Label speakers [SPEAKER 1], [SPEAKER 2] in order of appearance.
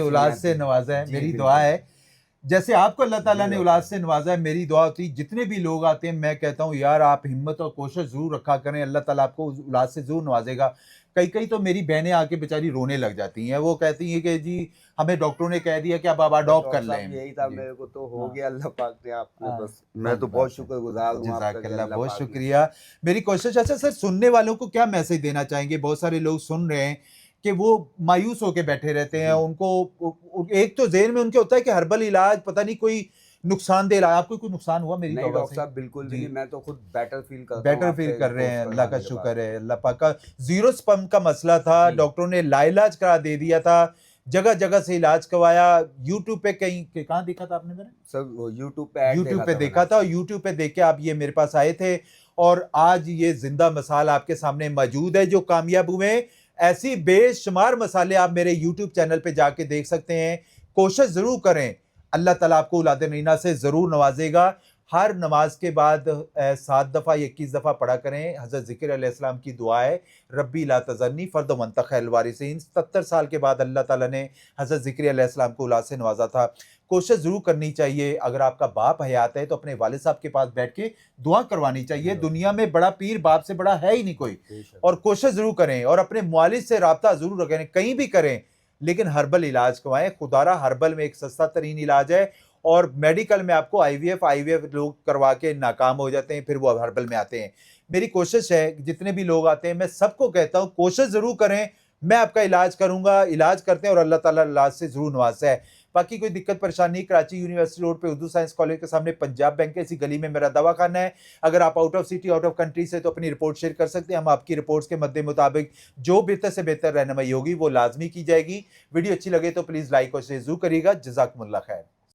[SPEAKER 1] औलाद से नवाजा है, मेरी दुआ है जैसे आपको अल्लाह ताला ने औलाद से नवाजा है, मेरी दुआ होती है जितने भी लोग आते हैं मैं कहता हूँ यार आप हिम्मत और कोशिश जरूर रखा करें, अल्लाह ताला आपको औलाद से जरूर नवाजेगा। कई कई तो मेरी बहनें आके बेचारी रोने लग जाती हैं, वो कहती हैं कि जी हमें डॉक्टरों ने कह दिया कि अब आप अडॉप्ट कर लें।
[SPEAKER 2] यही था मेरे को, तो हो गया अल्लाह पाक ने आपको, बस मैं
[SPEAKER 1] बस
[SPEAKER 2] तो बहुत
[SPEAKER 1] बात है।
[SPEAKER 2] शुक्रगुजार हूँ आपका कि
[SPEAKER 1] जज़ाकल्लाह,
[SPEAKER 2] अल्लाह
[SPEAKER 1] बहुत
[SPEAKER 2] पाक ने।
[SPEAKER 1] शुक्रिया। मेरी कोशिश अच्छा सर सुनने वालों को क्या मैसेज देना चाहेंगे? बहुत सारे लोग सुन रहे हैं कि वो मायूस होके बैठे रहते हैं, उनको एक तो ज़हन में उनके होता है कि हर्बल इलाज पता नहीं कोई नुकसानदेह इलाज, आपको कोई नुकसान हुआ मेरी
[SPEAKER 2] नहीं
[SPEAKER 1] तौबा
[SPEAKER 2] डॉक्टर
[SPEAKER 1] से?
[SPEAKER 2] साहब, बिल्कुल भी
[SPEAKER 1] जी।
[SPEAKER 2] नहीं, मैं तो खुद बेटर फील करता हूँ
[SPEAKER 1] बेटर फील
[SPEAKER 2] आपका
[SPEAKER 1] कर
[SPEAKER 2] इस
[SPEAKER 1] रहे
[SPEAKER 2] कोर्स
[SPEAKER 1] हैं, अल्लाह का
[SPEAKER 2] करवाने के बाद।
[SPEAKER 1] शुक्र है, अल्लाह पाक का। ज़ीरो स्पर्म का मसला था,
[SPEAKER 2] जी।
[SPEAKER 1] डॉक्टरों ने लाइलाज करा दे दिया था, जगह-जगह से इलाज करवाया, यूट्यूब पे कहीं कहाँ देखा था आपने मेरा?
[SPEAKER 2] सर वो यूट्यूब पे ऐड
[SPEAKER 1] यूट्यूब
[SPEAKER 2] देखा
[SPEAKER 1] पे
[SPEAKER 2] था मैंने
[SPEAKER 1] देखा था और
[SPEAKER 2] आपका।
[SPEAKER 1] यूट्यूब पे देख के आप ये मेरे पास आए थे और आज ये जिंदा मिसाल आपके सामने मौजूद है जो कामयाब हुए। ऐसी बेशुमार मसाले आप मेरे यूट्यूब चैनल पे जाके देख सकते हैं। कोशिश ज़रूर करें, अल्लाह ताला आपको औलाद नगीना से ज़रूर नवाजेगा। हर नमाज के बाद 7 दफ़ा या 21 दफ़ा पढ़ा करें। हज़रत ज़िक्र अलैहिस्सलाम की दुआ है, रब्बी ला तज़रनी फ़र्द व अंत खैरुल वारिसीन। 77 साल के बाद अल्लाह ताला ने हज़रत ज़िक्र अलैहिस्सलाम को औलाद से नवाजा था। कोशिश ज़रूर करनी चाहिए, अगर आपका बाप हयात है तो अपने वालिद साहब के पास बैठ के दुआ करवानी चाहिए। दुनिया में बड़ा पीर बाप से बड़ा है ही नहीं कोई। और कोशिश ज़रूर करें और अपने मुआलिज से राब्ता ज़रूर रखें, कहीं भी करें, लेकिन हर्बल इलाज करवाएँ। खुदारा हर्बल में एक सस्ता तरीन इलाज है और मेडिकल में आपको आईवीएफ लोग करवा के नाकाम हो जाते हैं, फिर वो हर्बल में आते हैं। मेरी कोशिश है जितने भी लोग आते हैं मैं सबको कहता हूँ कोशिश ज़रूर करें, मैं आपका इलाज करूँगा, इलाज करते हैं और अल्लाह ताला इलाज से ज़रूर नवाज़ता है। बाकी कोई दिक्कत परेशानी, कराची यूनिवर्सिटी रोड पे उर्दू साइंस कॉलेज के सामने पंजाब बैंक है, इसी गली में मेरा दवाखाना है। अगर आप out of city, out of country से तो अपनी रिपोर्ट शेयर कर सकते हैं। हम आपकी रिपोर्ट्स के मद्दे मुताबिक जो बेहतर से बेहतर रहनुमाई होगी वो लाज़मी की जाएगी। वीडियो अच्छी लगे तो प्लीज़ लाइक और शेयर ज़रूर करिएगा। जज़ाकुमुल्लाह खैर।